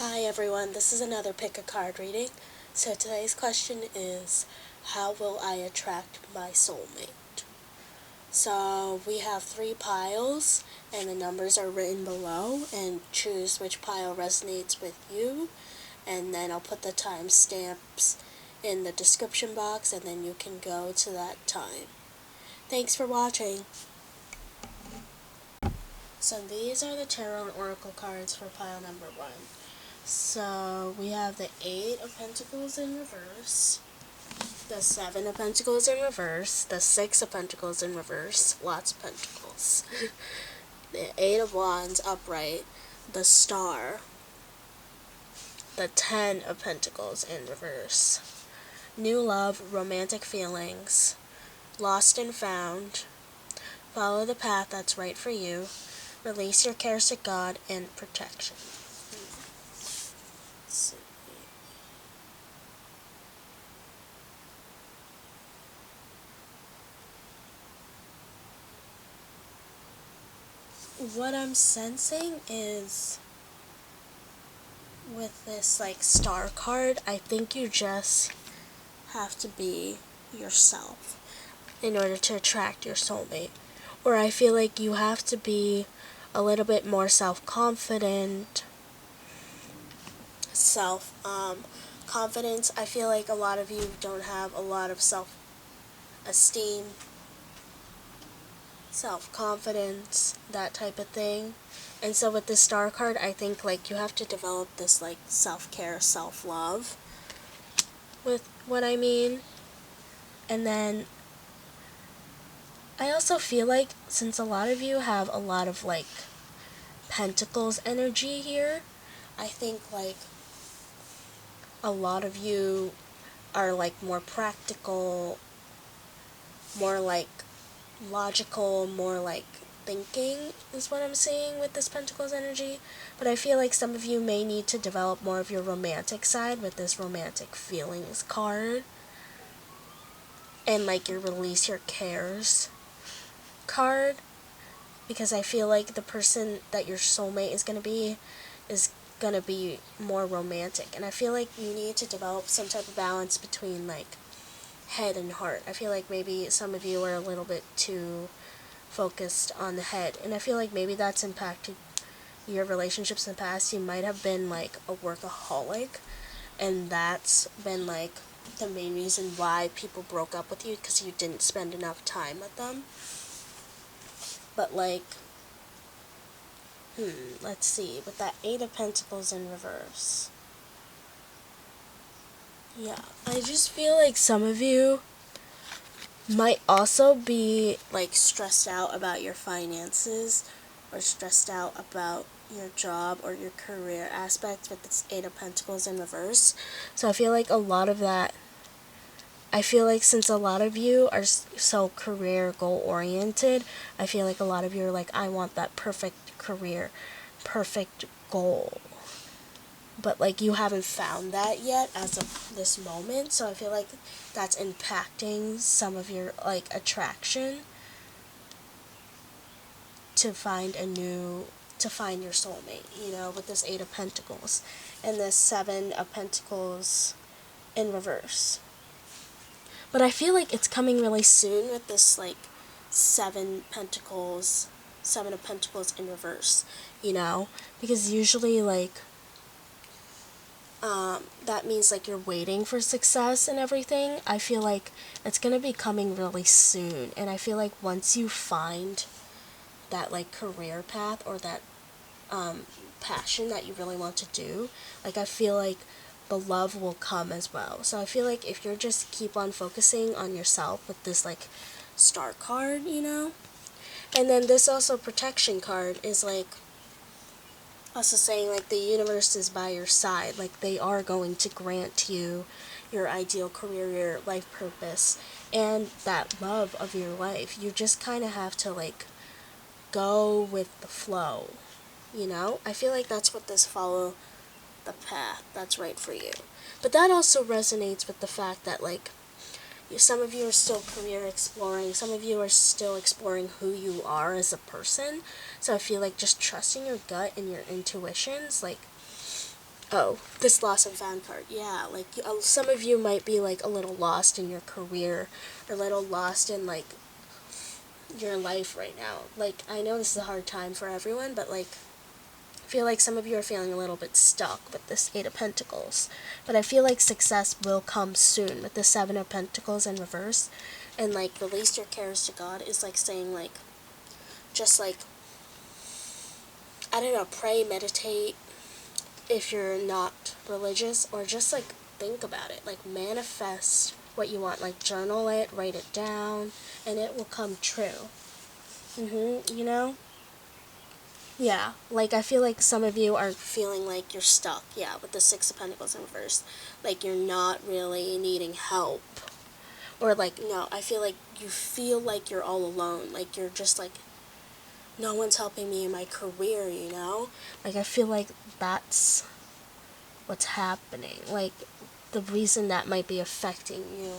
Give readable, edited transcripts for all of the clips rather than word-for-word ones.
Hi everyone, this is another pick a card reading. So today's question is, how will I attract my soulmate? So we have 3 piles and the numbers are written below, and choose which pile resonates with you, and then I'll put the timestamps in the description box and then you can go to that time. Thanks for watching. So these are the Tarot and Oracle cards for pile number 1. So we have the 8 of Pentacles in reverse, the 7 of Pentacles in reverse, the 6 of Pentacles in reverse, lots of pentacles, the 8 of Wands upright, the Star, the 10 of Pentacles in reverse, new love, romantic feelings, lost and found, follow the path that's right for you, release your cares to God, and protection. Let's see. What I'm sensing is, with this like star card, I think you just have to be yourself in order to attract your soulmate. Or I feel like you have to be a little bit more self-confident. Confidence. I feel like a lot of you don't have a lot of self-esteem, self-confidence, that type of thing. And so with the star card, I think like you have to develop this like self-care, self-love with what I mean. And then I also feel like, since a lot of you have a lot of like pentacles energy here, I think like a lot of you are like more practical, more like logical, more like thinking is what I'm seeing with this Pentacles energy. But I feel like some of you may need to develop more of your romantic side with this romantic feelings card, and like your release your cares card, because I feel like the person that your soulmate is going to be more romantic, and I feel like you need to develop some type of balance between like head and heart. I feel like maybe some of you are a little bit too focused on the head, and I feel like maybe that's impacted your relationships in the past. You might have been like a workaholic, and that's been like the main reason why people broke up with you, because you didn't spend enough time with them. But like, let's see, with that 8 of Pentacles in reverse, yeah, I just feel like some of you might also be like stressed out about your finances, or stressed out about your job or your career aspect with this 8 of Pentacles in reverse. So I feel like a lot of that, I feel like since a lot of you are so career goal oriented, I feel like a lot of you are like, I want that perfect career, perfect goal. But like you haven't found that yet as of this moment, so I feel like that's impacting some of your like attraction to find your soulmate, with this 8 of Pentacles and this 7 of Pentacles in reverse. But I feel like it's coming really soon with this like 7 of Pentacles in reverse, because usually like that means like you're waiting for success and everything. I feel like it's gonna be coming really soon, and I feel like once you find that like career path, or that passion that you really want to do, like I feel like the love will come as well. So I feel like if you're just keep on focusing on yourself with this like star card, and then this also protection card is like also saying like the universe is by your side, like they are going to grant you your ideal career, your life purpose, and that love of your life. You just kind of have to like go with the flow, I feel like that's what this follow the path that's right for you. But that also resonates with the fact that like some of you are still career exploring, some of you are still exploring who you are as a person. So I feel like just trusting your gut and your intuitions, like Oh, this lost and found card. Yeah, like some of you might be like a little lost in your career, or a little lost in like your life right now. Like, I know this is a hard time for everyone, but like, I feel like some of you are feeling a little bit stuck with this Eight of Pentacles. But I feel like success will come soon with the Seven of Pentacles in reverse. And like, release your cares to God is like saying like, just like, I don't know, pray, meditate, if you're not religious, or just like think about it, like manifest what you want, like journal it, write it down, and it will come true. You know? Yeah, like I feel like some of you are feeling like you're stuck, yeah, with the Six of Pentacles in reverse. Like you're not really needing help. Or like, no, I feel like you're all alone. Like you're just like, no one's helping me in my career, you know? Like I feel like that's what's happening. Like the reason that might be affecting you,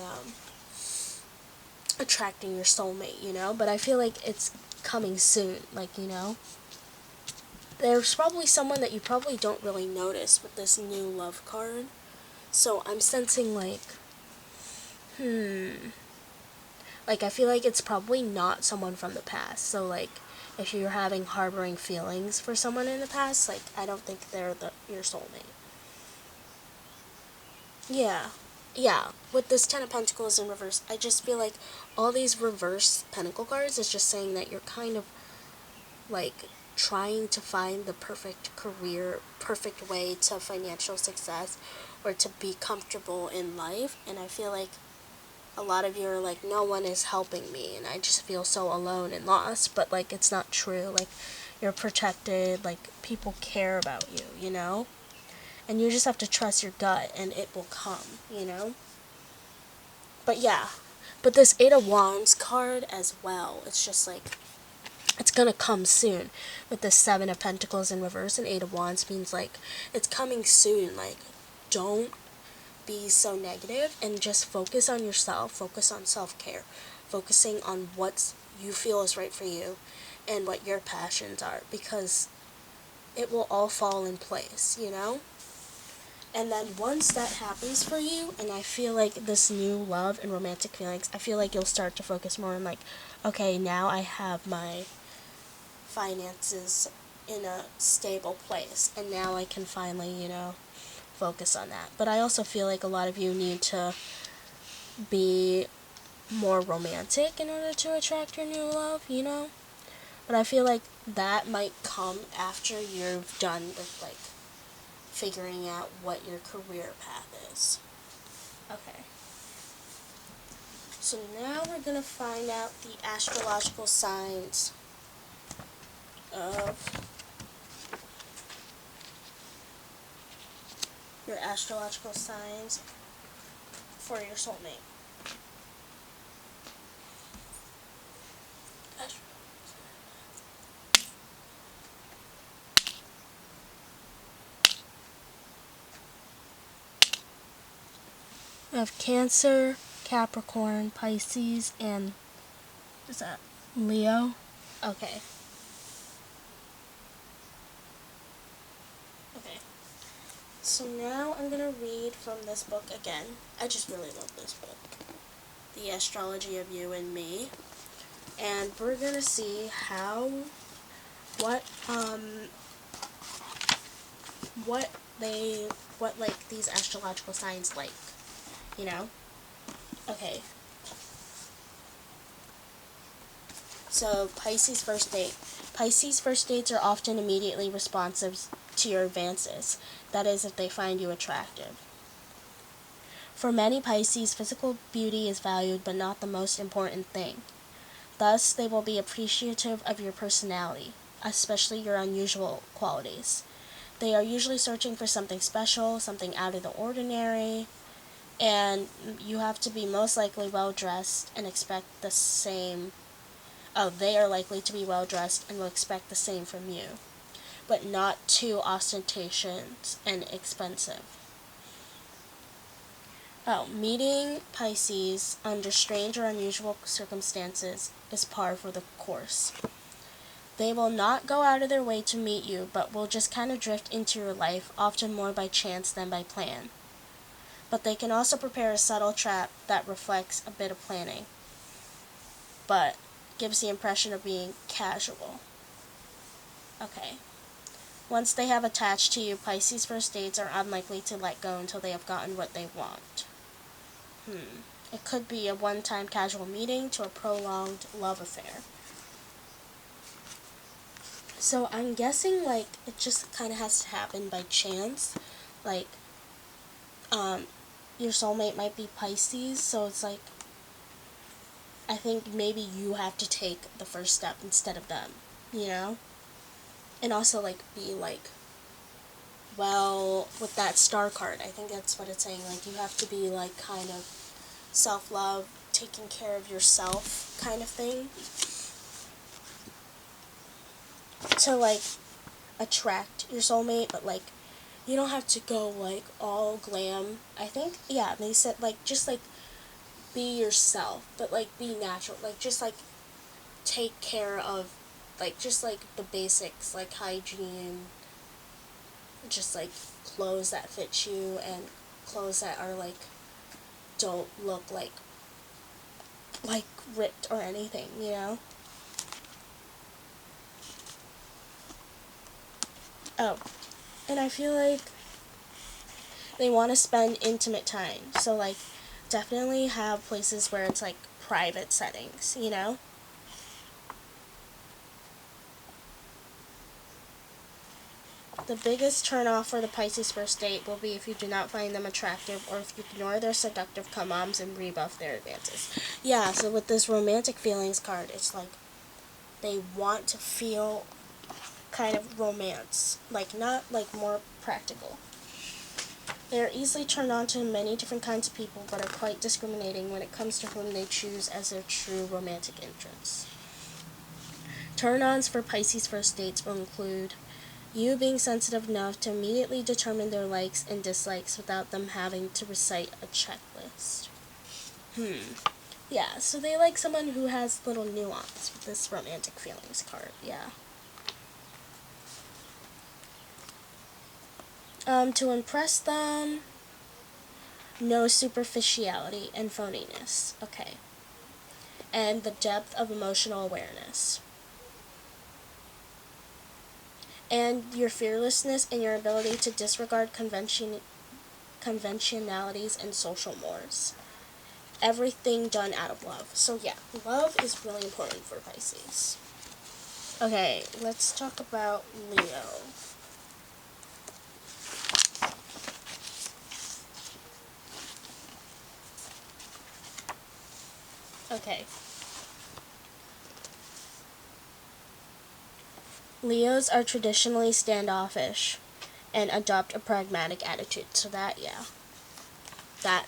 attracting your soulmate, you know? But I feel like it's coming soon, like, you know? There's probably someone that you probably don't really notice with this new love card. So I'm sensing like, like I feel like it's probably not someone from the past. So like, if you're having harboring feelings for someone in the past, like I don't think they're your soulmate. Yeah. Yeah. With this Ten of Pentacles in reverse, I just feel like all these reverse Pentacle cards is just saying that you're kind of like trying to find the perfect career, perfect way to financial success, or to be comfortable in life. And I feel like a lot of you are like, no one is helping me, and I just feel so alone and lost. But like, it's not true. Like, you're protected. Like, people care about you, you know? And you just have to trust your gut, and it will come, you know? But yeah. But this Eight of Wands card as well, it's just like, it's gonna come soon. With the Seven of Pentacles in reverse and Eight of Wands means like, it's coming soon. Like, don't be so negative and just focus on yourself, focus on self-care, focusing on what you feel is right for you and what your passions are, because it will all fall in place, you know? And then once that happens for you, and I feel like this new love and romantic feelings, I feel like you'll start to focus more on like, okay, now I have my finances in a stable place, and now I can finally, you know, focus on that. But I also feel like a lot of you need to be more romantic in order to attract your new love, you know? But I feel like that might come after you're done with like figuring out what your career path is. Okay. So now we're going to find out the astrological signs of your astrological signs for your soulmate. We have Cancer, Capricorn, Pisces, and is that Leo? Okay. Okay. So now I'm gonna read from this book again. I just really love this book. The Astrology of You and Me. And we're gonna see what like these astrological signs like, you know? Okay. So, Pisces first date. Pisces first dates are often immediately responsive to your advances. That is, if they find you attractive. For many Pisces, physical beauty is valued but not the most important thing. Thus, they will be appreciative of your personality, especially your unusual qualities. They are usually searching for something special, something out of the ordinary, and you have to be most likely well-dressed and expect the same. Oh, they are likely to be well-dressed and will expect the same from you, but not too ostentatious and expensive. Oh, meeting Pisces under strange or unusual circumstances is par for the course. They will not go out of their way to meet you, but will just kind of drift into your life, often more by chance than by plan. But they can also prepare a subtle trap that reflects a bit of planning, but gives the impression of being casual. Okay. Once they have attached to you, Pisces first dates are unlikely to let go until they have gotten what they want. It could be a one-time casual meeting to a prolonged love affair. So I'm guessing, like, it just kind of has to happen by chance. Like, your soulmate might be Pisces, so it's like, I think maybe you have to take the first step instead of them, you know? And also, like, be, like, well, with that star card, I think that's what it's saying. Like, you have to be, like, kind of self-love, taking care of yourself kind of thing to, like, attract your soulmate, but, like, you don't have to go, like, all glam. I think, yeah, they said, like, just, like, be yourself, but, like, be natural. Like, just, like, take care of, like, just, like, the basics, like, hygiene, just, like, clothes that fit you, and clothes that are, like, don't look, like, ripped or anything, you know? Oh, and I feel like they want to spend intimate time, so, like, definitely have places where it's, like, private settings, you know? The biggest turnoff for the Pisces first date will be if you do not find them attractive or if you ignore their seductive come-ons and rebuff their advances. Yeah, so with this romantic feelings card, it's like they want to feel kind of romance, like not like more practical. They are easily turned on to many different kinds of people, but are quite discriminating when it comes to whom they choose as their true romantic interests. Turn-ons for Pisces first dates will include you being sensitive enough to immediately determine their likes and dislikes without them having to recite a checklist. Yeah, so they like someone who has little nuance with this romantic feelings card, yeah. To impress them, no superficiality and phoniness, okay. And the depth of emotional awareness. And your fearlessness and your ability to disregard conventionalities and social mores. Everything done out of love. So yeah, love is really important for Pisces. Okay, let's talk about Leo. Okay. Leos are traditionally standoffish and adopt a pragmatic attitude. So that, yeah, that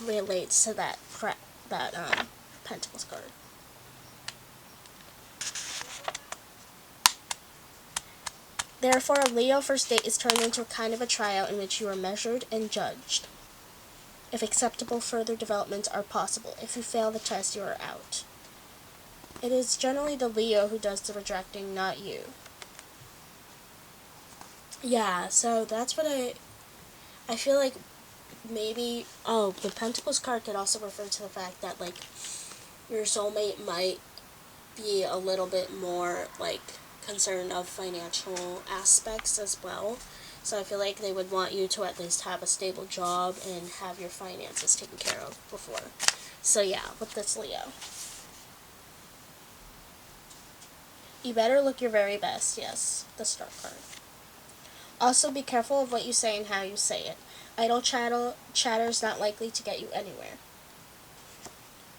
relates to that Pentacles card. Therefore, a Leo first date is turned into a kind of a tryout in which you are measured and judged. If acceptable, further developments are possible. If you fail the test, you are out. It is generally the Leo who does the rejecting, not you. Yeah, so that's what I feel like maybe, the Pentacles card could also refer to the fact that, like, your soulmate might be a little bit more, like, concerned of financial aspects as well. So I feel like they would want you to at least have a stable job and have your finances taken care of before. So yeah, with this Leo. You better look your very best, yes, the Star card. Also, be careful of what you say and how you say it. Idle chatter is not likely to get you anywhere.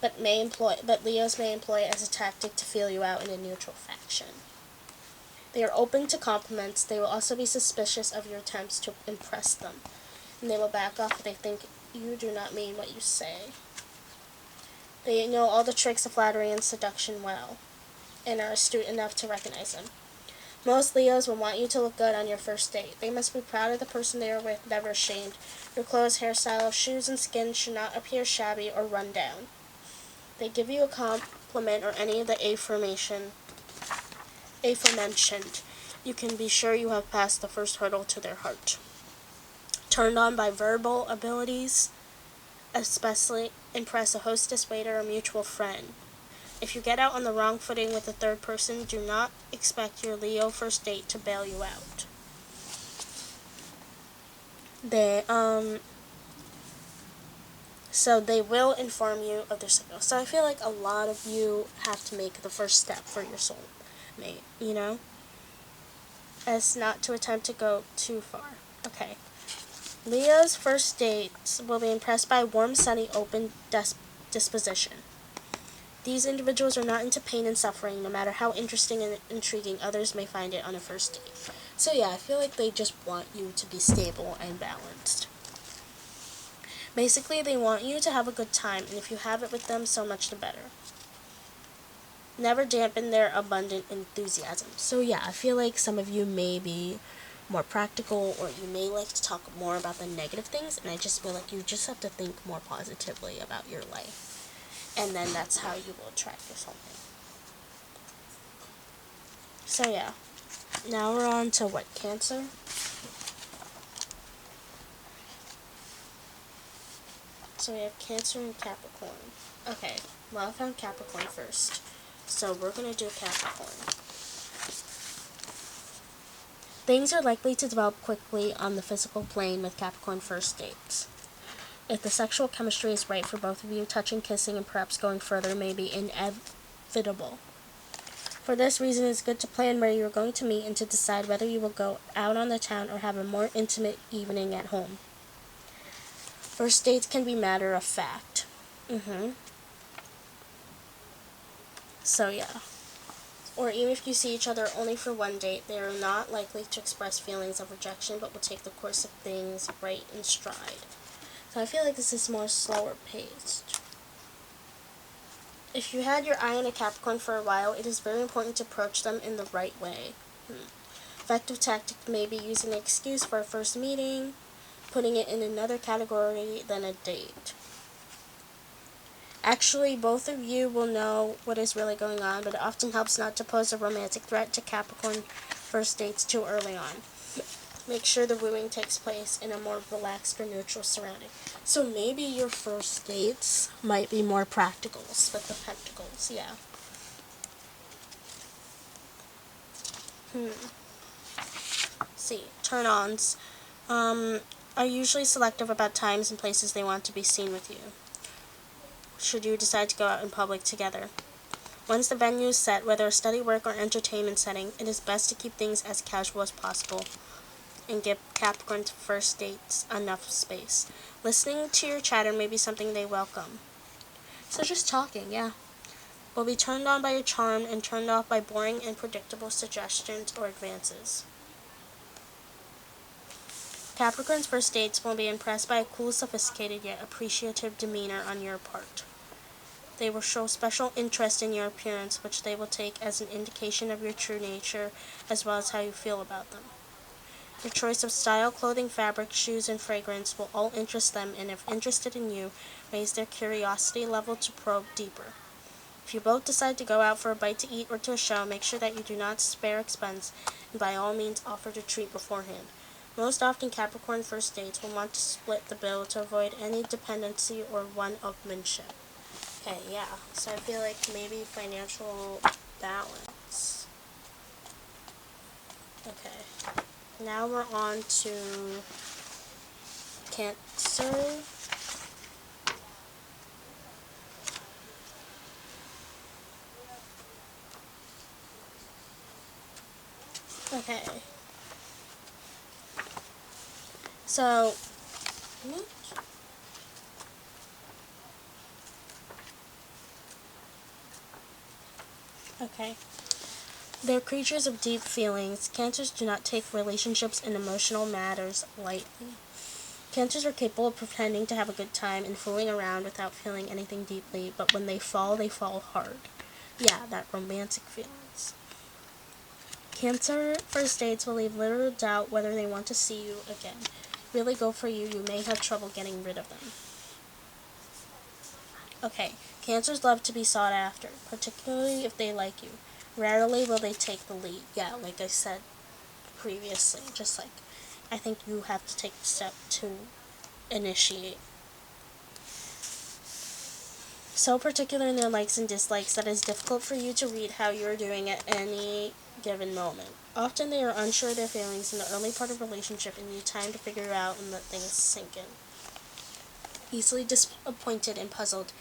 But Leos may employ it as a tactic to feel you out in a neutral faction. They are open to compliments. They will also be suspicious of your attempts to impress them. And they will back off if they think you do not mean what you say. They know all the tricks of flattery and seduction well, and are astute enough to recognize them. Most Leos will want you to look good on your first date. They must be proud of the person they are with, never ashamed. Your clothes, hairstyle, shoes, and skin should not appear shabby or run down. They give you a compliment or any of the affirmation aforementioned, you can be sure you have passed the first hurdle to their heart. Turned on by verbal abilities, especially impress a hostess, waiter, or mutual friend. If you get out on the wrong footing with a third person, do not expect your Leo first date to bail you out. So they will inform you of their signals. So I feel like a lot of you have to make the first step for your soulmate, you know? As not to attempt to go too far. Okay. Leo's first dates will be impressed by a warm, sunny, open disposition. These individuals are not into pain and suffering, no matter how interesting and intriguing others may find it on a first date. So yeah, I feel like they just want you to be stable and balanced. Basically, they want you to have a good time, and if you have it with them, so much the better. Never dampen their abundant enthusiasm. So yeah, I feel like some of you may be more practical, or you may like to talk more about the negative things, and I just feel like you just have to think more positively about your life. And then that's how you will attract your soulmate. So yeah, now we're on to what, Cancer? So we have Cancer and Capricorn. Okay, well I found Capricorn first. So we're going to do Capricorn. Things are likely to develop quickly on the physical plane with Capricorn first dates. If the sexual chemistry is right for both of you, touching, kissing, and perhaps going further may be inevitable. For this reason, it's good to plan where you're going to meet and to decide whether you will go out on the town or have a more intimate evening at home. First dates can be matter of fact. So yeah. Or even if you see each other only for one date, they are not likely to express feelings of rejection, but will take the course of things right in stride. So I feel like this is more slower paced. If you had your eye on a Capricorn for a while, it is very important to approach them in the right way. Effective tactic may be using an excuse for a first meeting, putting it in another category than a date. Actually, both of you will know what is really going on, but it often helps not to pose a romantic threat to Capricorn first dates too early on. Make sure the wooing takes place in a more relaxed or neutral surrounding. So maybe your first dates might be more practicals with the pentacles, yeah. See, turn-ons are usually selective about times and places they want to be seen with you, should you decide to go out in public together. Once the venue is set, whether a study, work, or entertainment setting, it is best to keep things as casual as possible and give Capricorn's first dates enough space. Listening to your chatter may be something they welcome. So just talking, yeah. Will be turned on by your charm and turned off by boring and predictable suggestions or advances. Capricorn's first dates will be impressed by a cool, sophisticated, yet appreciative demeanor on your part. They will show special interest in your appearance, which they will take as an indication of your true nature, as well as how you feel about them. Your choice of style, clothing, fabric, shoes, and fragrance will all interest them, and if interested in you, raise their curiosity level to probe deeper. If you both decide to go out for a bite to eat or to a show, make sure that you do not spare expense, and by all means offer to treat beforehand. Most often, Capricorn first dates will want to split the bill to avoid any dependency or one-upmanship. Okay, yeah, so I feel like maybe financial balance. Okay, now we're on to Cancer. Okay. So, okay. They're creatures of deep feelings. Cancers do not take relationships and emotional matters lightly. Cancers are capable of pretending to have a good time and fooling around without feeling anything deeply, but when they fall hard. Yeah, that romantic feelings. Cancer first dates will leave little doubt whether they want to see you again. Really go for you, you may have trouble getting rid of them. Okay, Cancers love to be sought after, particularly if they like you. Rarely will they take the lead. Yeah, like I said previously, just like I think you have to take the step to initiate. So particular in their likes and dislikes that it's difficult for you to read how you're doing at any given moment. Often they are unsure of their feelings in the early part of a relationship and need time to figure out and let things sink in. Easily disappointed and puzzled,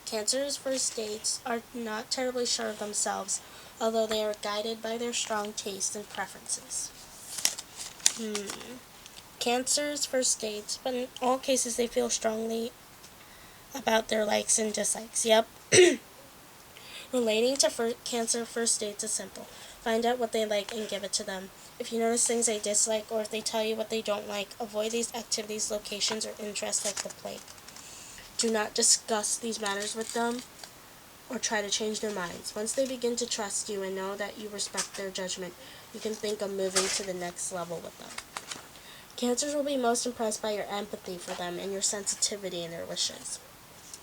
Cancer's first dates are not terribly sure of themselves, although they are guided by their strong tastes and preferences. Cancer's first dates, but in all cases they feel strongly about their likes and dislikes. Yep. Relating to Cancer first dates is simple. Find out what they like and give it to them. If you notice things they dislike or if they tell you what they don't like, avoid these activities, locations, or interests like the plague. Do not discuss these matters with them or try to change their minds. Once they begin to trust you and know that you respect their judgment, you can think of moving to the next level with them. Cancers will be most impressed by your empathy for them and your sensitivity in their wishes.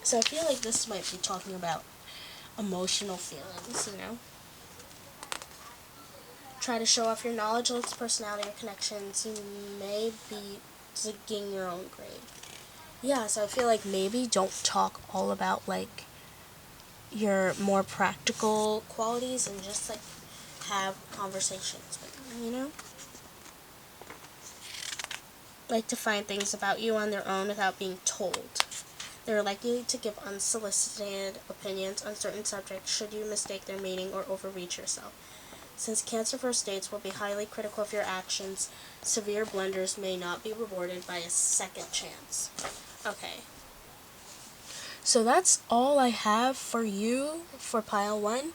So I feel like this might be talking about emotional feelings, you know? Try to show off your knowledge, looks, personality, or connections. You may be digging your own grave. Yeah, so I feel like maybe don't talk all about, like, your more practical qualities and just, like, have conversations with them, you know? Like to find things about you on their own without being told. They're likely to give unsolicited opinions on certain subjects should you mistake their meaning or overreach yourself. Since Cancer first dates will be highly critical of your actions, severe blunders may not be rewarded by a second chance. Okay. So that's all I have for you for Pile 1.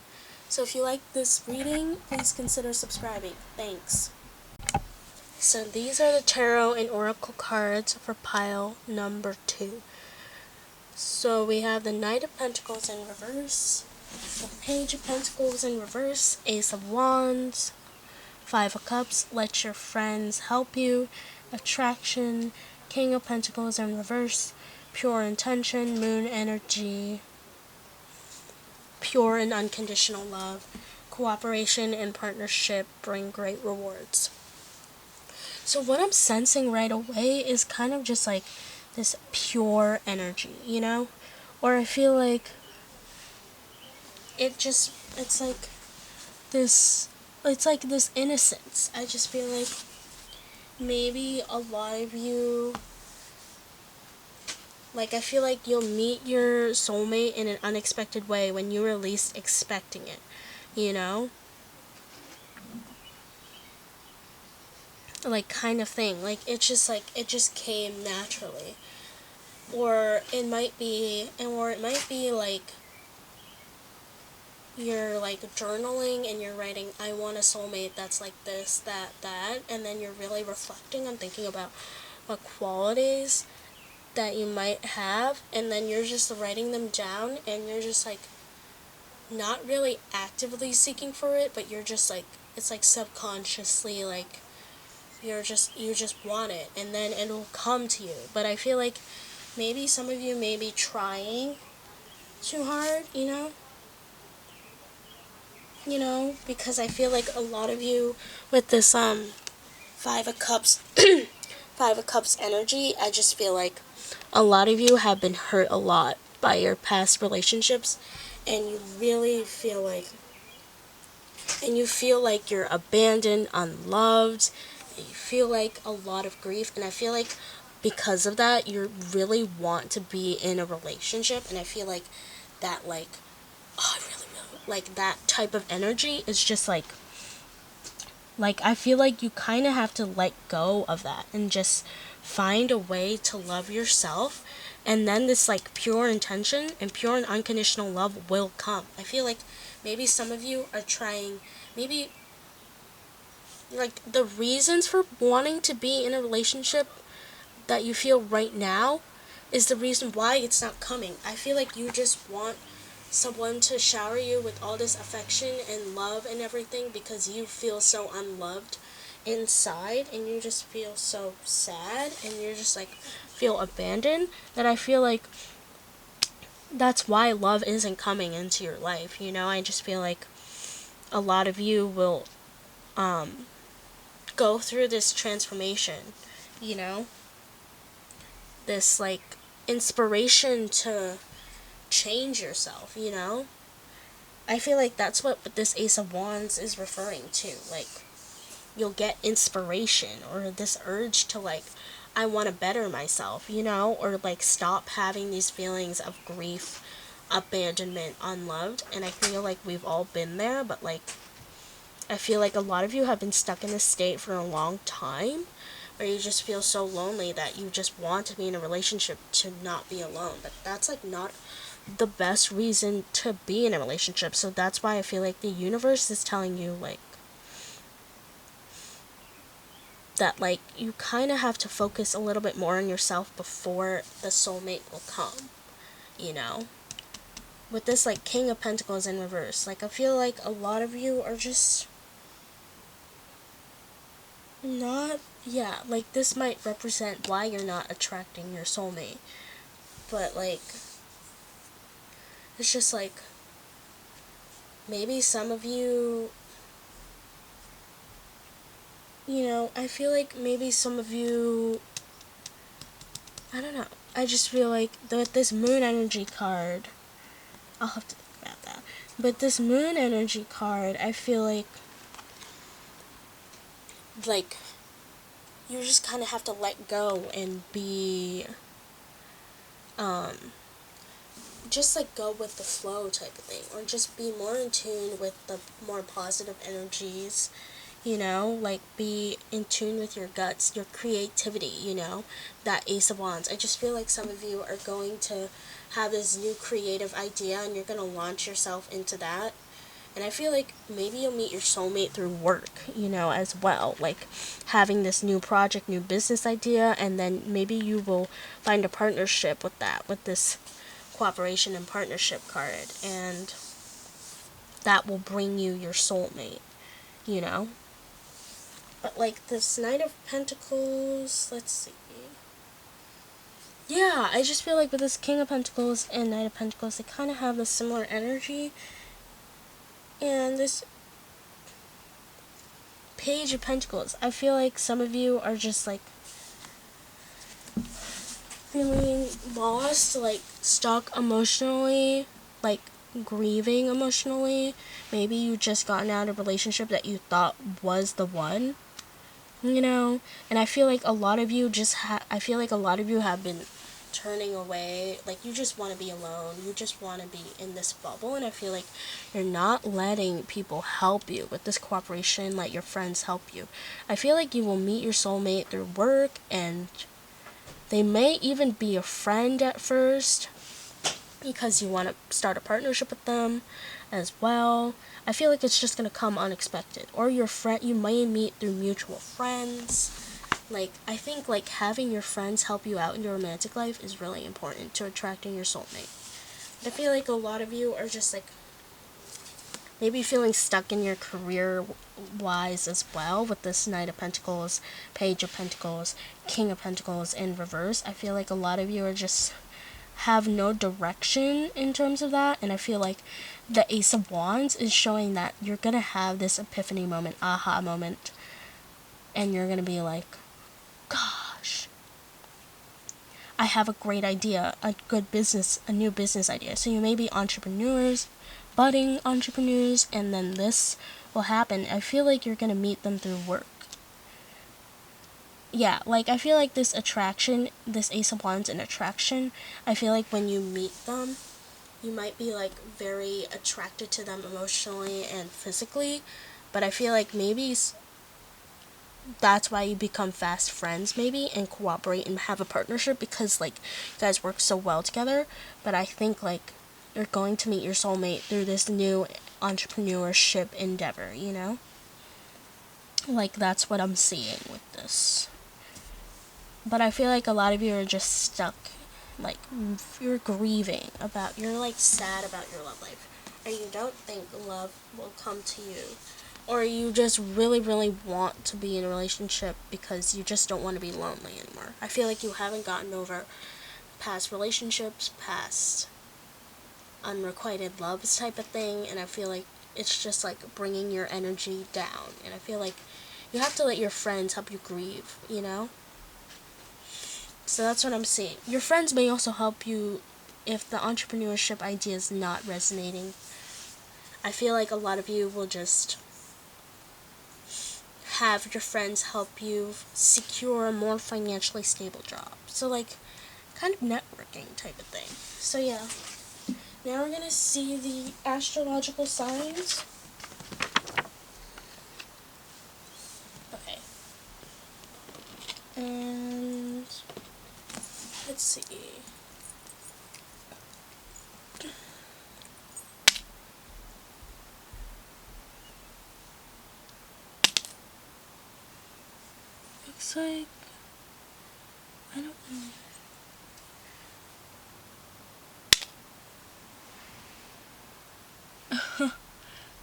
So if you like this reading, please consider subscribing. Thanks. So these are the Tarot and Oracle cards for Pile number 2. So we have the Knight of Pentacles in reverse, the Page of Pentacles in reverse, Ace of Wands, Five of Cups, Let Your Friends Help You, Attraction, King of Pentacles in reverse, Pure Intention, Moon Energy, Pure and Unconditional Love, Cooperation and Partnership bring great rewards. So what I'm sensing right away is kind of just like this pure energy, you know? Or I feel like it's like this innocence. I just feel like maybe a lot of you, like I feel like you'll meet your soulmate in an unexpected way when you were least expecting it, you know? Like kind of thing. Like it just came naturally. Or it might be like you're like journaling and you're writing, I want a soulmate that's like this, that, and then you're really reflecting on thinking about what qualities that you might have, and then you're just writing them down and you're just like not really actively seeking for it, but you're just like, it's like subconsciously like you just want it and then it'll come to you. But I feel like maybe some of you may be trying too hard, you know? Because I feel like a lot of you with this Five of Cups Five of Cups energy, I just feel like a lot of you have been hurt a lot by your past relationships and you really feel like you're abandoned, unloved, and you feel like a lot of grief, and I feel like because of that you really want to be in a relationship, and I feel like that like I really like that type of energy is just like I feel like you kind of have to let go of that and just find a way to love yourself, and then this like pure intention and pure and unconditional love will come. I feel like maybe some of you are trying, maybe like the reasons for wanting to be in a relationship that you feel right now is the reason why it's not coming. I feel like you just want someone to shower you with all this affection and love and everything because you feel so unloved inside and you just feel so sad and you're just like feel abandoned, that I feel like that's why love isn't coming into your life, you know? I just feel like a lot of you will go through this transformation, you know? This, like, inspiration to change yourself, you know? I feel like that's what this Ace of Wands is referring to. Like, you'll get inspiration or this urge to, like, I want to better myself, you know? Or, like, stop having these feelings of grief, abandonment, unloved. And I feel like we've all been there, but, like, I feel like a lot of you have been stuck in this state for a long time, where you just feel so lonely that you just want to be in a relationship to not be alone. But that's, like, not the best reason to be in a relationship. So that's why I feel like the universe is telling you, like, that, like, you kind of have to focus a little bit more on yourself before the soulmate will come, you know? With this, like, King of Pentacles in reverse, like, I feel like a lot of you are just not, yeah, like, this might represent why you're not attracting your soulmate. But, like, it's just, like, maybe some of you, you know, I feel like maybe some of you, I don't know, I just feel like with this moon energy card, I'll have to think about that. But this moon energy card, I feel like you just kind of have to let go and be, just, like, go with the flow type of thing, or just be more in tune with the more positive energies, you know, like, be in tune with your guts, your creativity, you know, that Ace of Wands. I just feel like some of you are going to have this new creative idea, and you're going to launch yourself into that. And I feel like maybe you'll meet your soulmate through work, you know, as well. Like, having this new project, new business idea, and then maybe you will find a partnership with that, with this cooperation and partnership card. And that will bring you your soulmate, you know? But, like, this Knight of Pentacles, let's see. Yeah, I just feel like with this King of Pentacles and Knight of Pentacles, they kind of have a similar energy. And this Page of Pentacles, I feel like some of you are just, like, feeling lost, like, stuck emotionally, like, grieving emotionally. Maybe you just gotten out of a relationship that you thought was the one, you know? And I feel like a lot of you I feel like a lot of you have been turning away, like, you just want to be alone, you just want to be in this bubble, and I feel like you're not letting people help you with this cooperation, let your friends help you. I feel like you will meet your soulmate through work, and they may even be a friend at first, because you want to start a partnership with them as well. I feel like it's just going to come unexpected, or your friend, you may meet through mutual friends. Like, I think, like, having your friends help you out in your romantic life is really important to attracting your soulmate. But I feel like a lot of you are just, like, maybe feeling stuck in your career-wise as well with this Knight of Pentacles, Page of Pentacles, King of Pentacles in reverse. I feel like a lot of you are just have no direction in terms of that, and I feel like the Ace of Wands is showing that you're going to have this epiphany moment, aha moment, and you're going to be like, gosh, I have a great idea, a new business idea. So you may be entrepreneurs, budding entrepreneurs, and then this will happen. I feel like you're going to meet them through work. Yeah, like, I feel like this attraction, this Ace of Wands and attraction, I feel like when you meet them, you might be, like, very attracted to them emotionally and physically, but I feel like maybe that's why you become fast friends, maybe, and cooperate and have a partnership, because, like, you guys work so well together. But I think, like, you're going to meet your soulmate through this new entrepreneurship endeavor, you know? Like, that's what I'm seeing with this. But I feel like a lot of you are just stuck. Like, you're grieving about, you're, like, sad about your love life. Or you don't think love will come to you. Or you just really, really want to be in a relationship because you just don't want to be lonely anymore. I feel like you haven't gotten over past relationships, past unrequited loves type of thing, and I feel like it's just like bringing your energy down. And I feel like you have to let your friends help you grieve, you know? So that's what I'm seeing. Your friends may also help you if the entrepreneurship idea is not resonating. I feel like a lot of you will just have your friends help you secure a more financially stable job. So like, kind of networking type of thing. So yeah. Now we're going to see the astrological signs. Okay. And let's see. Looks like, I don't know.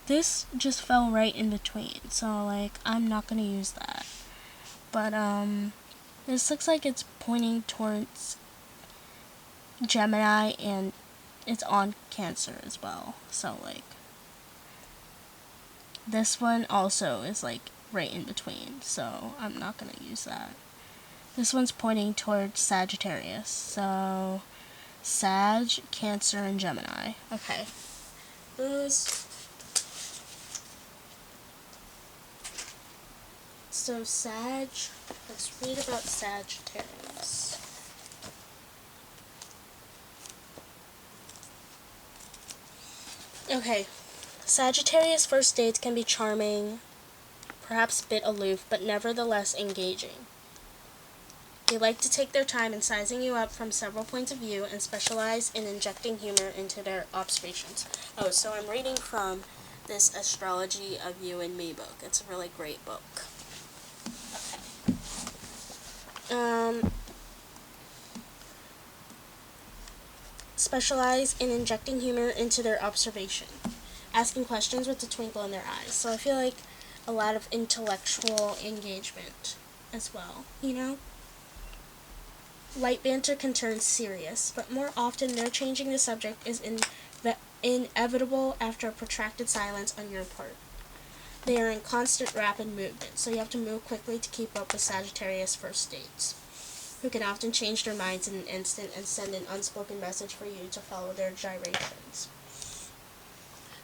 This just fell right in between, so like I'm not gonna use that. But this looks like it's pointing towards Gemini, and it's on Cancer as well. So like this one also is like right in between, so I'm not gonna use that. This one's pointing towards Sagittarius, so Sag, Cancer, and Gemini. Okay. So Sag, let's read about Sagittarius. Okay, Sagittarius first dates can be charming, perhaps a bit aloof, but nevertheless engaging. They like to take their time in sizing you up from several points of view and specialize in injecting humor into their observations. Oh, so I'm reading from this Astrology of You and Me book. It's a really great book. Okay. Specialize in injecting humor into their observation, asking questions with a twinkle in their eyes. So I feel like a lot of intellectual engagement as well, you know? Light banter can turn serious, but more often their changing the subject is inevitable after a protracted silence on your part. They are in constant rapid movement, so you have to move quickly to keep up with Sagittarius first dates, who can often change their minds in an instant and send an unspoken message for you to follow their gyrations.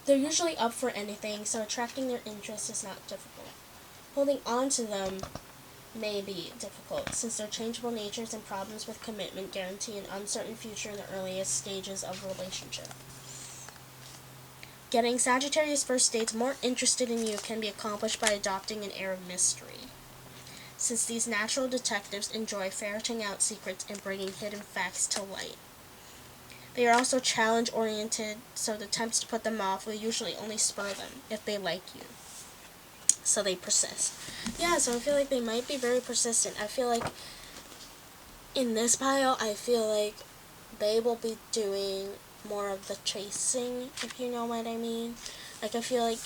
They're usually up for anything, so attracting their interest is not difficult. Holding on to them may be difficult, since their changeable natures and problems with commitment guarantee an uncertain future in the earliest stages of a relationship. Getting Sagittarius first dates more interested in you can be accomplished by adopting an air of mystery, since these natural detectives enjoy ferreting out secrets and bringing hidden facts to light. They are also challenge-oriented, so the attempts to put them off will usually only spur them if they like you. So they persist. Yeah, so I feel like they might be very persistent. I feel like in this pile, I feel like they will be doing more of the chasing, if you know what I mean. Like, I feel like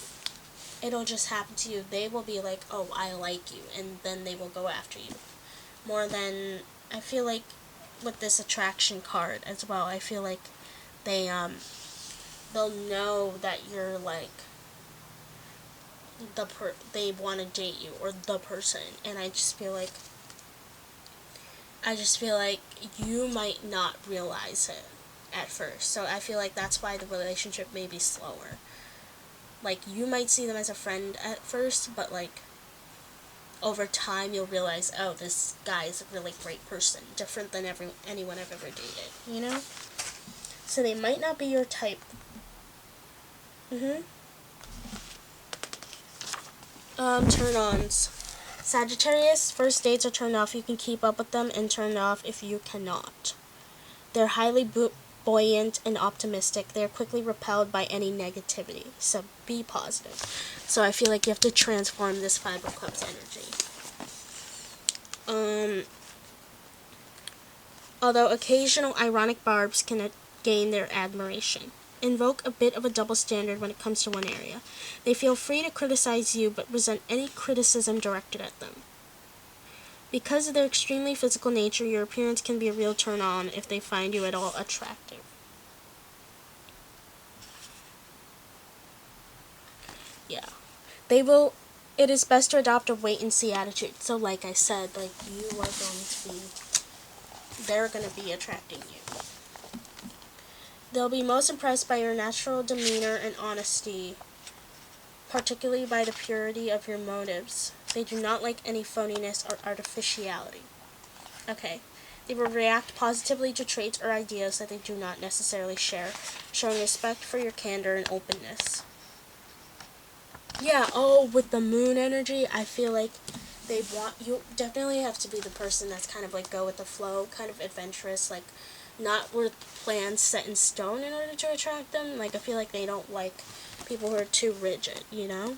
it'll just happen to you. They will be like, oh, I like you, and then they will go after you. More than, I feel like with this attraction card as well, I feel like they'll know that you're like they want to date you, or the person, and I just feel like you might not realize it at first. So I feel like that's why the relationship may be slower. Like, you might see them as a friend at first, but like over time you'll realize, oh, this guy is a really great person, different than anyone I've ever dated, you know? So they might not be your type. Turn-ons. Sagittarius, first dates are turned off. You can keep up with them, and turned off if you cannot. They're highly buoyant and optimistic. They're quickly repelled by any negativity, so be positive. So I feel like you have to transform this Five of Cups energy. Although occasional ironic barbs can gain their admiration, invoke a bit of a double standard when it comes to one area. They feel free to criticize you, but resent any criticism directed at them. Because of their extremely physical nature, your appearance can be a real turn-on if they find you at all attractive. They will, it is best to adopt a wait-and-see attitude. So like I said, like, you are going to be, they're going to be attracting you. They'll be most impressed by your natural demeanor and honesty, particularly by the purity of your motives. They do not like any phoniness or artificiality. Okay. They will react positively to traits or ideas that they do not necessarily share, showing respect for your candor and openness. Yeah, oh, with the moon energy, I feel like they want, you definitely have to be the person that's kind of like go with the flow, kind of adventurous, like not with plans set in stone in order to attract them. Like, I feel like they don't like people who are too rigid, you know?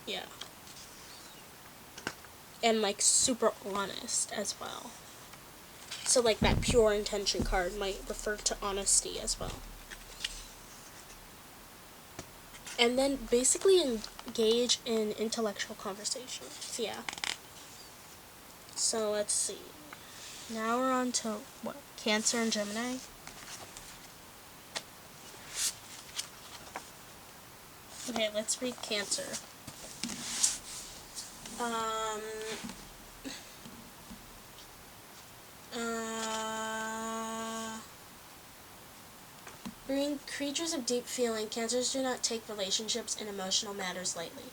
Yeah. And like super honest as well. So like that pure intention card might refer to honesty as well. And then basically engage in intellectual conversations. Yeah. So let's see. Now we're on to what? Cancer and Gemini. Okay, let's read Cancer. Being creatures of deep feeling, Cancers do not take relationships and emotional matters lightly.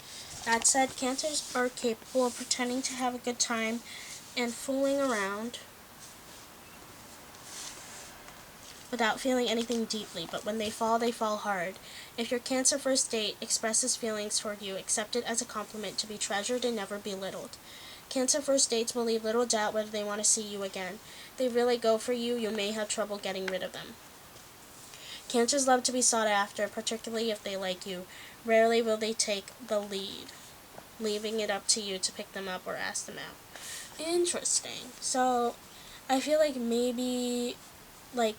That said, Cancers are capable of pretending to have a good time and fooling around without feeling anything deeply, but when they fall hard. If your Cancer first date expresses feelings toward you, accept it as a compliment to be treasured and never belittled. Cancer first dates will leave little doubt whether they want to see you again. If they really go for you, you may have trouble getting rid of them. Cancers love to be sought after, particularly if they like you. Rarely will they take the lead, leaving it up to you to pick them up or ask them out. Interesting. So, I feel like maybe, like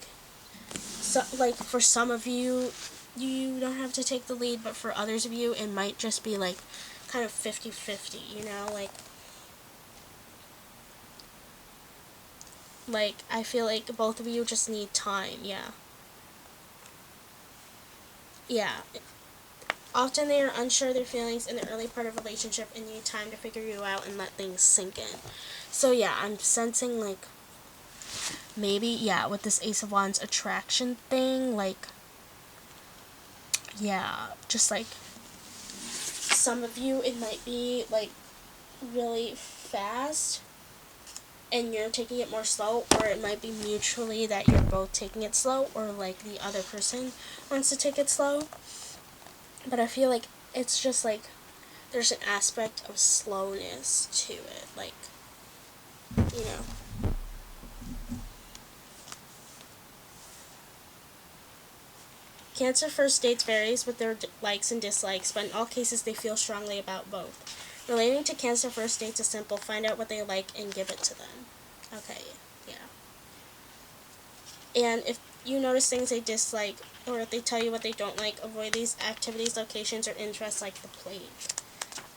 for some of you, you don't have to take the lead, but for others of you, it might just be like kind of 50-50, you know, like I feel like both of you just need time, yeah. Yeah. Often they are unsure of their feelings in the early part of a relationship and need time to figure you out and let things sink in. So yeah, I'm sensing like maybe, yeah, with this Ace of Wands attraction thing, like, yeah, just like some of you, it might be like really fast and you're taking it more slow, or it might be mutually that you're both taking it slow, or like the other person wants to take it slow. But I feel like it's just like there's an aspect of slowness to it, like, you know. Cancer first dates varies with their likes and dislikes, but in all cases they feel strongly about both. Relating to Cancer first dates is simple. Find out what they like and give it to them. Okay, yeah. And if you notice things they dislike, or if they tell you what they don't like, avoid these activities, locations, or interests like the plague.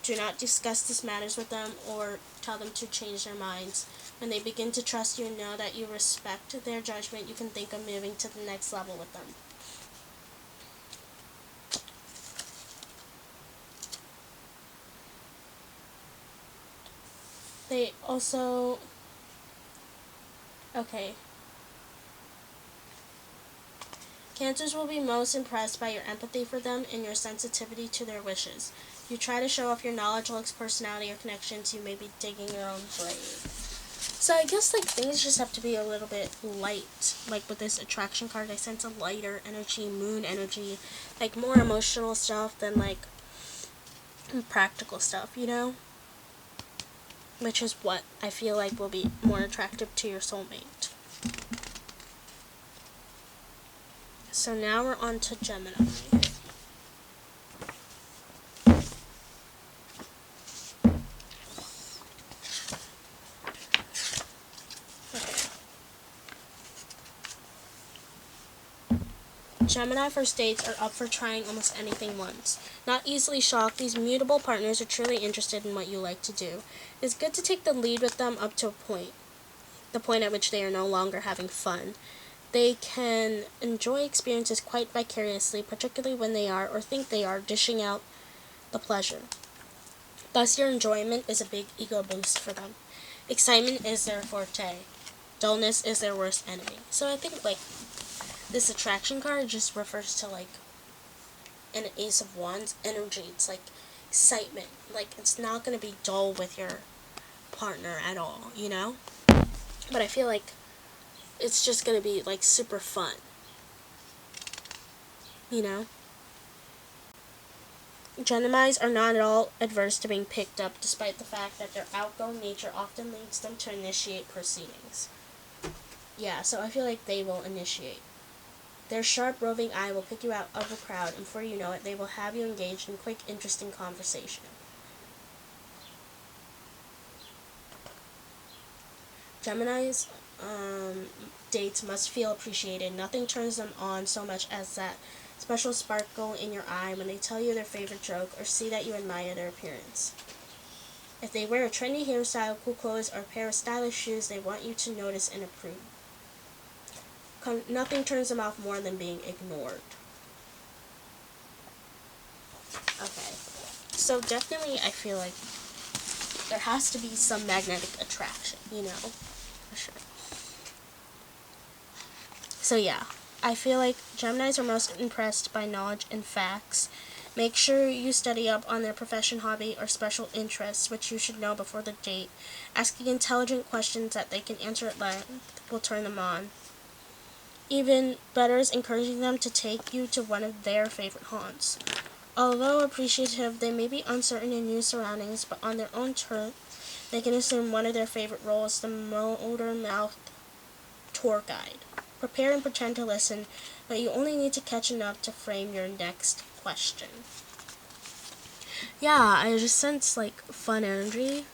Do not discuss these matters with them or tell them to change their minds. When they begin to trust you and know that you respect their judgment, you can think of moving to the next level with them. They also... Okay. Cancers will be most impressed by your empathy for them and your sensitivity to their wishes. You try to show off your knowledge, looks, personality, or connections, you may be digging your own grave. So I guess like things just have to be a little bit light. Like with this attraction card, I sense a lighter energy, moon energy, like more emotional stuff than like practical stuff, you know? Which is what I feel like will be more attractive to your soulmate. So now we're on to Gemini. Gemini first dates are up for trying almost anything once. Not easily shocked, these mutable partners are truly interested in what you like to do. It's good to take the lead with them up to a point, the point at which they are no longer having fun. they can enjoy experiences quite vicariously, particularly when they are, or think they are, dishing out the pleasure. Thus, your enjoyment is a big ego boost for them. Excitement is their forte. Dullness is their worst enemy. So I think, like, this attraction card just refers to, like, an Ace of Wands energy. It's, like, excitement. Like, it's not going to be dull with your partner at all, you know? But I feel like it's just going to be, like, super fun. You know? Geminis are not at all adverse to being picked up, despite the fact that their outgoing nature often leads them to initiate proceedings. Yeah, so I feel like they will initiate. Their sharp, roving eye will pick you out of the crowd, and before you know it, they will have you engaged in quick, interesting conversation. Gemini's dates must feel appreciated. Nothing turns them on so much as that special sparkle in your eye when they tell you their favorite joke or see that you admire their appearance. If they wear a trendy hairstyle, cool clothes, or a pair of stylish shoes, they want you to notice and approve. Nothing turns them off more than being ignored. Okay. So definitely I feel like there has to be some magnetic attraction, you know? For sure. So yeah, I feel like Geminis are most impressed by knowledge and facts. Make sure you study up on their profession, hobby, or special interests, which you should know before the date. Asking intelligent questions that they can answer at length will turn them on. Even better is encouraging them to take you to one of their favorite haunts. Although appreciative, they may be uncertain in new surroundings, but on their own turn, they can assume one of their favorite roles, the motor-mouthed tour guide. Prepare and pretend to listen, but you only need to catch enough to frame your next question. Yeah, I just sense, like, fun energy,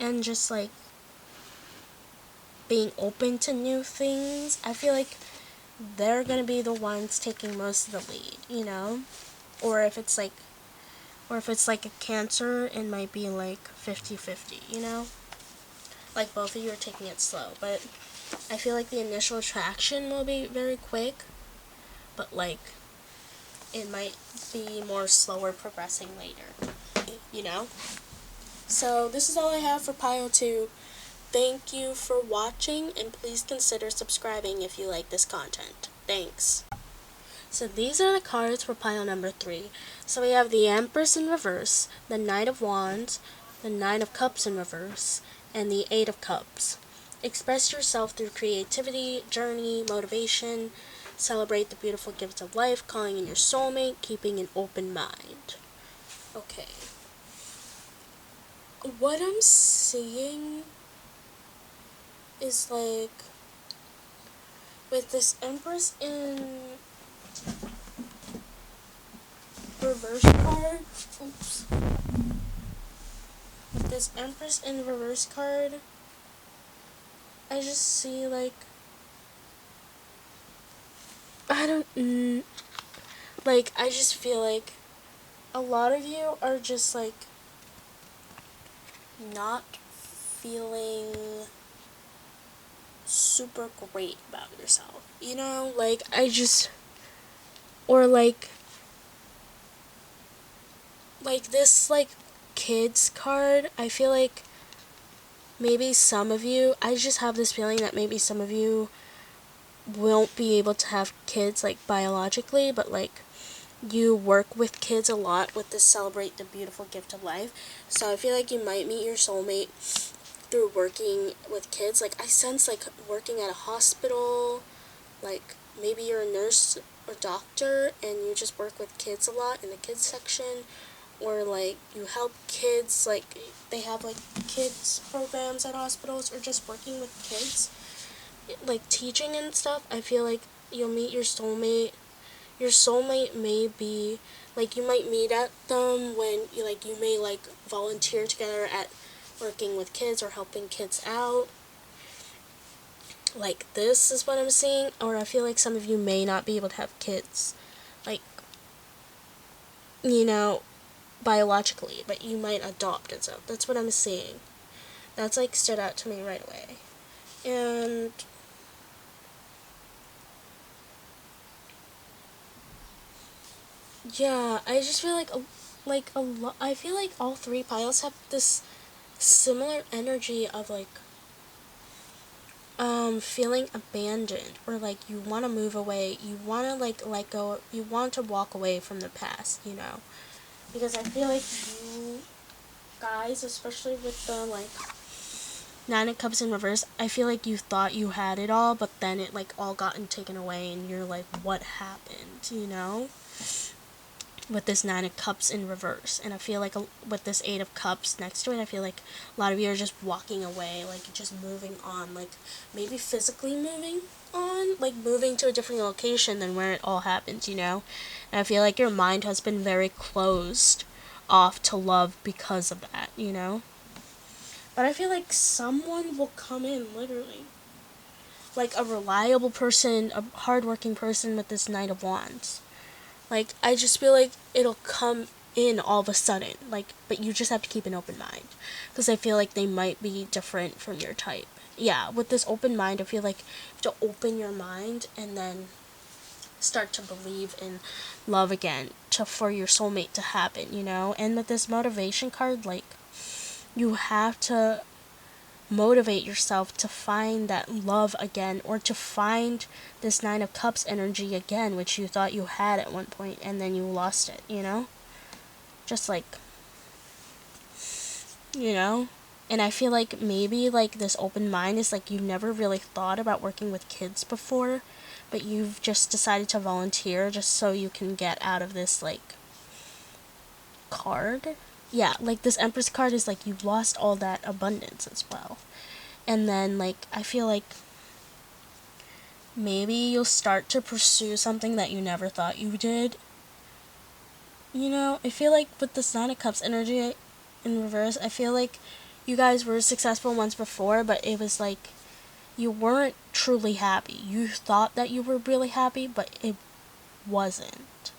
and just, like, being open to new things. I feel like they're gonna be the ones taking most of the lead, you know? Or if it's like a Cancer, it might be like 50-50, you know? Like both of you are taking it slow, but I feel like the initial attraction will be very quick, but like it might be more slower progressing later, you know? So this is all I have for pile 2. Thank you for watching, and please consider subscribing if you like this content. Thanks. So these are the cards for pile number 3. So we have the Empress in reverse, the Knight of Wands, the Nine of Cups in reverse, and the Eight of Cups. Express yourself through creativity, journey, motivation. Celebrate the beautiful gifts of life, calling in your soulmate, keeping an open mind. Okay. What I'm seeing is like with this Empress in reverse card. Oops. With this Empress in reverse card, I just see like I just feel like a lot of you are just like not feeling super great about yourself, you know? Like or like this like kids card, I feel like maybe some of you, I just have this feeling that maybe some of you won't be able to have kids like biologically, but like you work with kids a lot with this celebrate the beautiful gift of life. So I feel like you might meet your soulmate through working with kids. Like I sense like working at a hospital, like maybe you're a nurse or doctor and you just work with kids a lot in the kids section, or like you help kids, like they have like kids programs at hospitals, or just working with kids, like teaching and stuff. I feel like you'll meet your soulmate. Your soulmate may be like, you might meet at them when you may like volunteer together at working with kids or helping kids out. Like this is what I'm seeing. Or I feel like some of you may not be able to have kids, like, you know, biologically, but you might adopt and stuff. That's what I'm seeing. That's like stood out to me right away. And Yeah, I just feel like a lot. I feel like all three piles have this similar energy of like feeling abandoned, or like you want to move away, you want to like let go, you want to walk away from the past, you know, because I feel like you guys, especially with the like Nine of Cups in reverse, I feel like you thought you had it all, but then it like all gotten taken away, and you're like, what happened, you know? With this Nine of Cups in reverse, and I feel like with this Eight of Cups next to it, I feel like a lot of you are just walking away, like just moving on, like maybe physically moving on, like moving to a different location than where it all happens, you know? And I feel like your mind has been very closed off to love because of that, you know? But I feel like someone will come in, literally. Like a reliable person, a hardworking person with this Knight of Wands. Like, I just feel like it'll come in all of a sudden. Like, but you just have to keep an open mind. Because I feel like they might be different from your type. Yeah, with this open mind, I feel like you have to open your mind and then start to believe in love again for your soulmate to happen, you know? And with this motivation card, like, you have to motivate yourself to find that love again, or to find this Nine of Cups energy again, which you thought you had at one point and then you lost it, you know? Just like, you know? And I feel like maybe like this open mind is like you never really thought about working with kids before, but you've just decided to volunteer just so you can get out of this like card. Yeah, like this Empress card is like you've lost all that abundance as well. And then like I feel like maybe you'll start to pursue something that you never thought you did. You know, I feel like with the Nine of Cups energy in reverse, I feel like you guys were successful once before, but it was like you weren't truly happy. You thought that you were really happy, but it wasn't.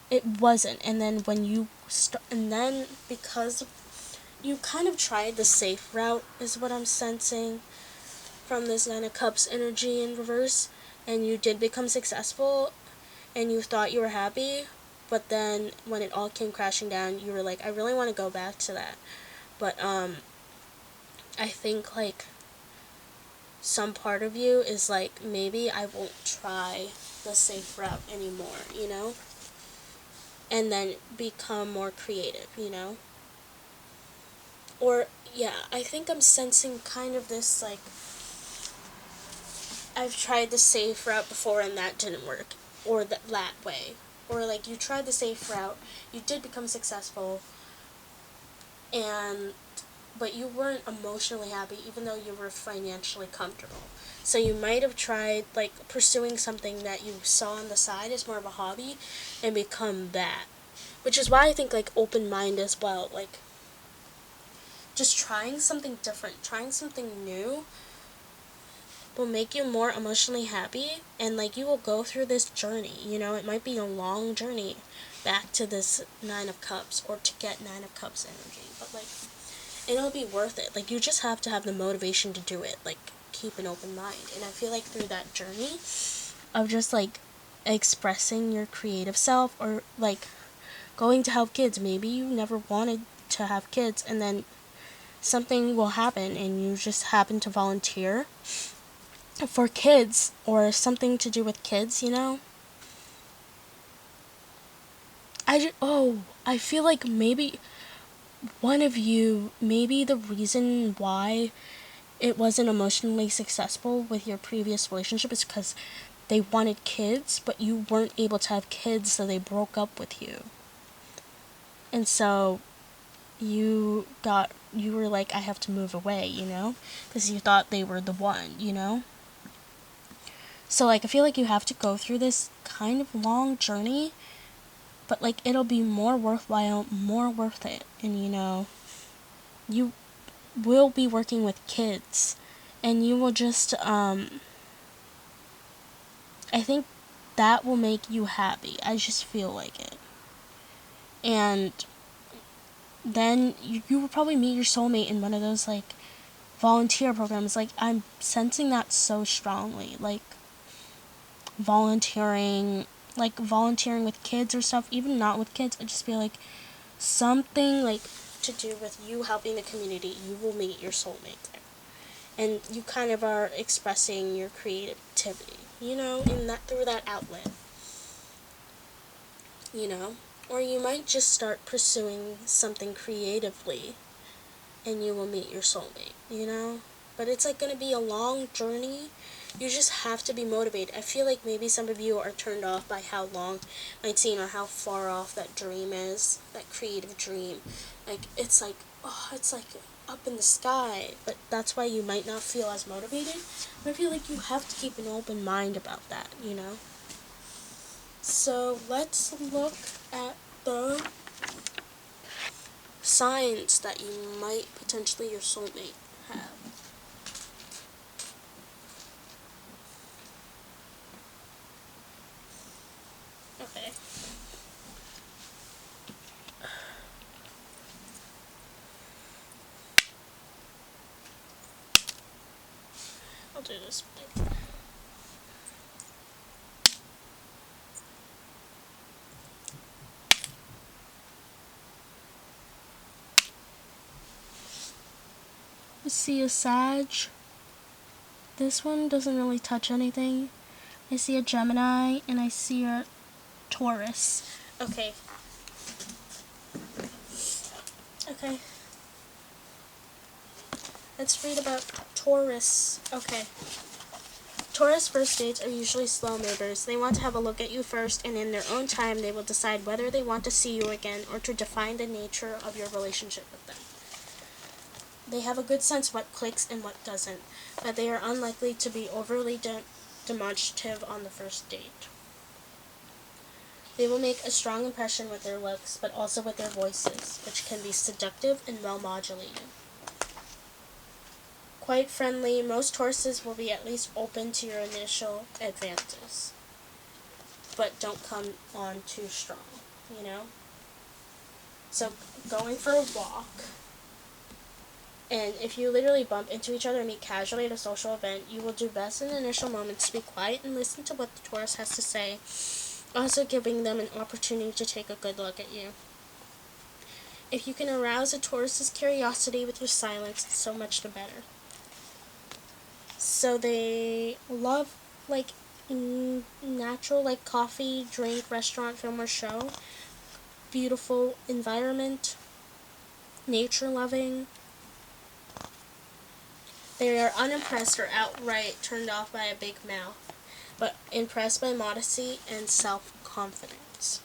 It wasn't. And then when you and then because you kind of tried the safe route, is what I'm sensing from this Nine of Cups energy in reverse, and you did become successful, and you thought you were happy, but then when it all came crashing down, you were like, I really want to go back to that. But I think like some part of you is like, maybe I won't try the safe route anymore, you know? And then become more creative, you know? Or yeah, I think I'm sensing kind of this like, I've tried the safe route before and that didn't work, or that way. Or like you tried the safe route, you did become successful, and but you weren't emotionally happy even though you were financially comfortable. So you might have tried like pursuing something that you saw on the side as more of a hobby and become that. Which is why I think like open mind as well, like just trying something different, trying something new will make you more emotionally happy, and like you will go through this journey, you know? It might be a long journey back to this Nine of Cups, or to get Nine of Cups energy, but like it'll be worth it. Like you just have to have the motivation to do it, like keep an open mind. And I feel like through that journey of just like expressing your creative self, or like going to help kids, maybe you never wanted to have kids, and then something will happen and you just happen to volunteer for kids, or something to do with kids, you know? I feel like maybe one of you, maybe the reason why it wasn't emotionally successful with your previous relationship is because they wanted kids, but you weren't able to have kids, so they broke up with you. And so you were like, I have to move away, you know? Because you thought they were the one, you know? So, like, I feel like you have to go through this kind of long journey, but, like, it'll be more worthwhile, more worth it. And, you know, you will be working with kids, and you will just, I think that will make you happy. I just feel like it. And then you will probably meet your soulmate in one of those, like, volunteer programs. Like, I'm sensing that so strongly. Like, volunteering like volunteering with kids or stuff, even not with kids. I just feel like something like to do with you helping the community, you will meet your soulmate there. And you kind of are expressing your creativity, you know, in that through that outlet. You know? Or you might just start pursuing something creatively and you will meet your soulmate, you know? But it's like gonna be a long journey. You just have to be motivated. I feel like maybe some of you are turned off by how long might seem or how far off that dream is, that creative dream. Like it's like, oh, it's like up in the sky, but that's why you might not feel as motivated. But I feel like you have to keep an open mind about that, you know? So let's look at the signs that you might potentially your soulmate have. Okay. I'll do this. I see a Sag. This one doesn't really touch anything. I see a Gemini and I see a Taurus. Okay. Okay. Let's read about Taurus. Okay. Taurus first dates are usually slow movers. They want to have a look at you first, and in their own time, they will decide whether they want to see you again or to define the nature of your relationship with them. They have a good sense what clicks and what doesn't, but they are unlikely to be overly demonstrative on the first date. They will make a strong impression with their looks, but also with their voices, which can be seductive and well modulated. Quite friendly, most Tauruses will be at least open to your initial advances, but don't come on too strong, you know? So, going for a walk, and if you literally bump into each other and meet casually at a social event, you will do best in the initial moments to be quiet and listen to what the Taurus has to say, also giving them an opportunity to take a good look at you. If you can arouse a Taurus's curiosity with your silence, so much the better. So they love, like, natural, like, coffee, drink, restaurant, film, or show. Beautiful environment. Nature loving. They are unimpressed or outright turned off by a big mouth, but impressed by modesty and self-confidence.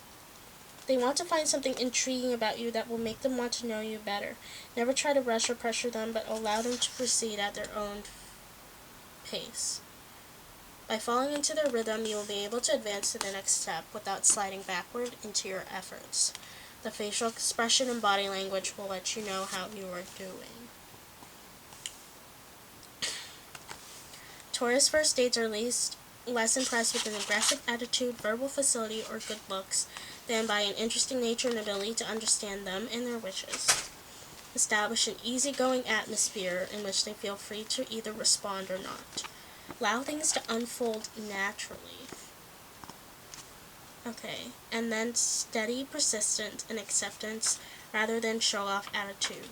They want to find something intriguing about you that will make them want to know you better. Never try to rush or pressure them, but allow them to proceed at their own pace. By falling into their rhythm, you will be able to advance to the next step without sliding backward into your efforts. The facial expression and body language will let you know how you are doing. Taurus first dates are less impressed with an aggressive attitude, verbal facility, or good looks than by an interesting nature and ability to understand them and their wishes. Establish an easygoing atmosphere in which they feel free to either respond or not. Allow things to unfold naturally. Okay, and then steady persistence and acceptance rather than show-off attitude.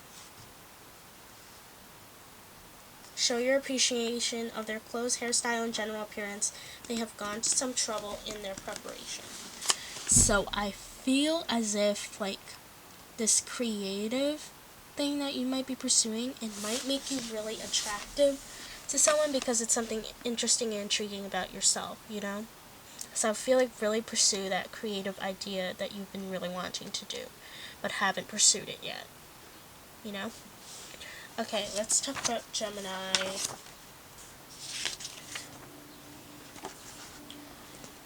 Show your appreciation of their clothes, hairstyle, and general appearance. They have gone to some trouble in their preparation. So I feel as if, like, this creative thing that you might be pursuing, it might make you really attractive to someone because it's something interesting and intriguing about yourself, you know? So I feel like really pursue that creative idea that you've been really wanting to do, but haven't pursued it yet, you know? Okay, let's talk about Gemini.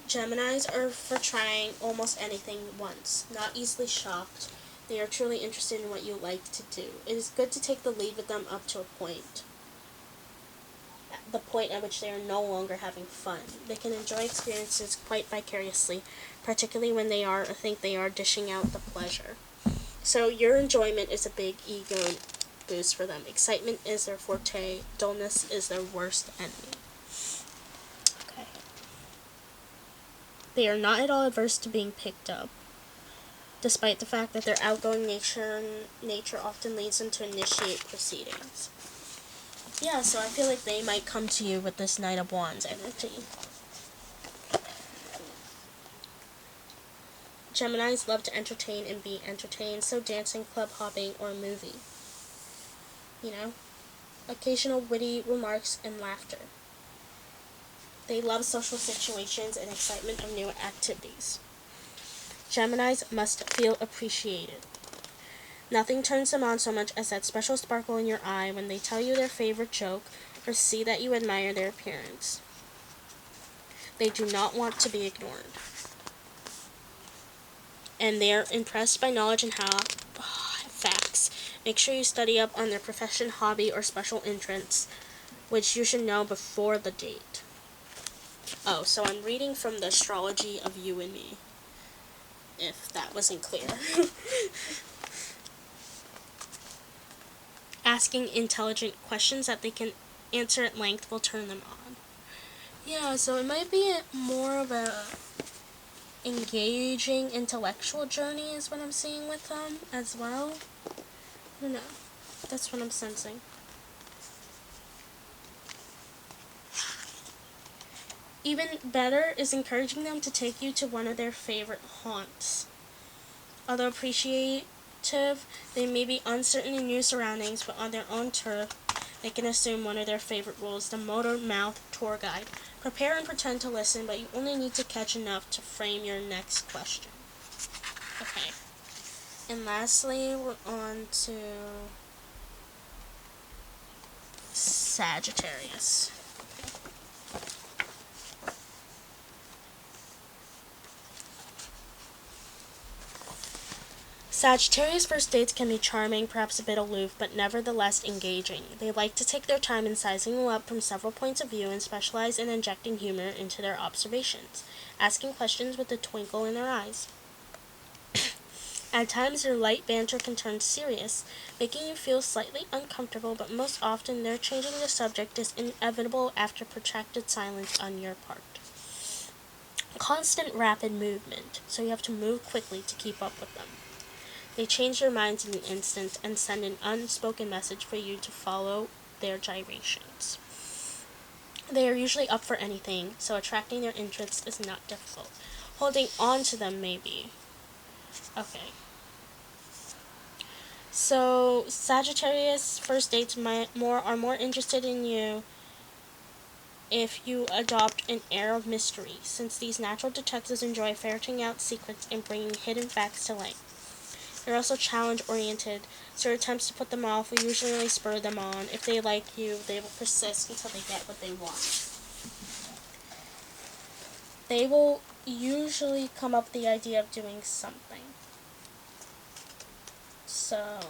Geminis are for trying almost anything once, not easily shocked. They are truly interested in what you like to do. It is good to take the lead with them up to a point. The point at which they are no longer having fun. They can enjoy experiences quite vicariously, particularly when they think they are dishing out the pleasure. So your enjoyment is a big ego boost for them. Excitement is their forte. Dullness is their worst enemy. Okay. They are not at all averse to being picked up, despite the fact that their outgoing nature often leads them to initiate proceedings. Yeah, so I feel like they might come to you with this Knight of Wands energy. Geminis love to entertain and be entertained, so dancing, club hopping, or a movie. You know? Occasional witty remarks and laughter. They love social situations and excitement of new activities. Geminis must feel appreciated. Nothing turns them on so much as that special sparkle in your eye when they tell you their favorite joke or see that you admire their appearance. They do not want to be ignored. And they are impressed by knowledge and facts. Make sure you study up on their profession, hobby, or special interests, which you should know before the date. Oh, so I'm reading from the astrology of you and me, if that wasn't clear. Asking intelligent questions that they can answer at length will turn them on. Yeah, so it might be more of a engaging intellectual journey is what I'm seeing with them as well. I don't know. That's what I'm sensing. Even better is encouraging them to take you to one of their favorite haunts. Although appreciative, they may be uncertain in new surroundings, but on their own turf, they can assume one of their favorite roles, the motor mouth tour guide. Prepare and pretend to listen, but you only need to catch enough to frame your next question. Okay. And lastly, we're on to Sagittarius. Sagittarius first dates can be charming, perhaps a bit aloof, but nevertheless engaging. They like to take their time in sizing you up from several points of view and specialize in injecting humor into their observations, asking questions with a twinkle in their eyes. At times, their light banter can turn serious, making you feel slightly uncomfortable, but most often their changing the subject is inevitable after protracted silence on your part. Constant rapid movement, so you have to move quickly to keep up with them. They change their minds in an instant and send an unspoken message for you to follow their gyrations. They are usually up for anything, so attracting their interest is not difficult. Holding on to them may be. Okay. So, Sagittarius first dates are more interested in you if you adopt an air of mystery, since these natural detectives enjoy ferreting out secrets and bringing hidden facts to light. They're also challenge-oriented, so your attempts to put them off will usually only spur them on. If they like you, they will persist until they get what they want. They will usually come up with the idea of doing something. So,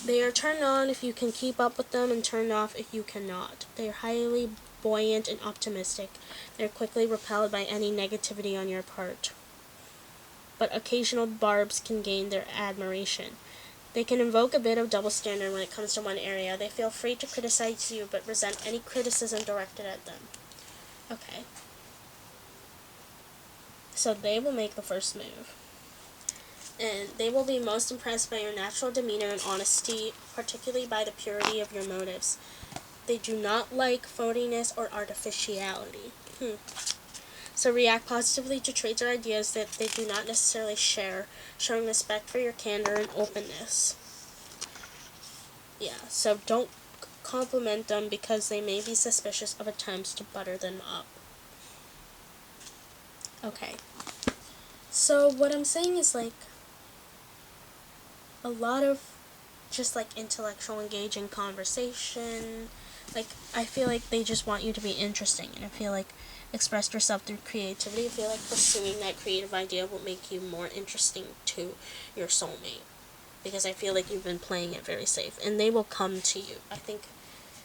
they are turned on if you can keep up with them and turned off if you cannot. They are highly buoyant and optimistic. They are quickly repelled by any negativity on your part, but occasional barbs can gain their admiration. They can invoke a bit of double standard when it comes to one area. They feel free to criticize you, but resent any criticism directed at them. Okay. So they will make the first move. And they will be most impressed by your natural demeanor and honesty, particularly by the purity of your motives. They do not like phoniness or artificiality. So react positively to traits or ideas that they do not necessarily share, showing respect for your candor and openness. Yeah, so don't compliment them because they may be suspicious of attempts to butter them up. Okay. So what I'm saying is like a lot of just like intellectual engaging conversation. Like I feel like they just want you to be interesting, and I feel like express yourself through creativity. I feel like pursuing that creative idea will make you more interesting to your soulmate, because I feel like you've been playing it very safe, and they will come to you. I think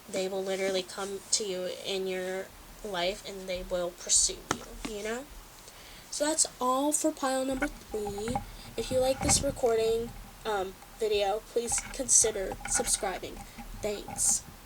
they will literally come to you in your life and they will pursue you, you know? So that's all for pile number 3. If you like this recording video, please consider subscribing. Thanks.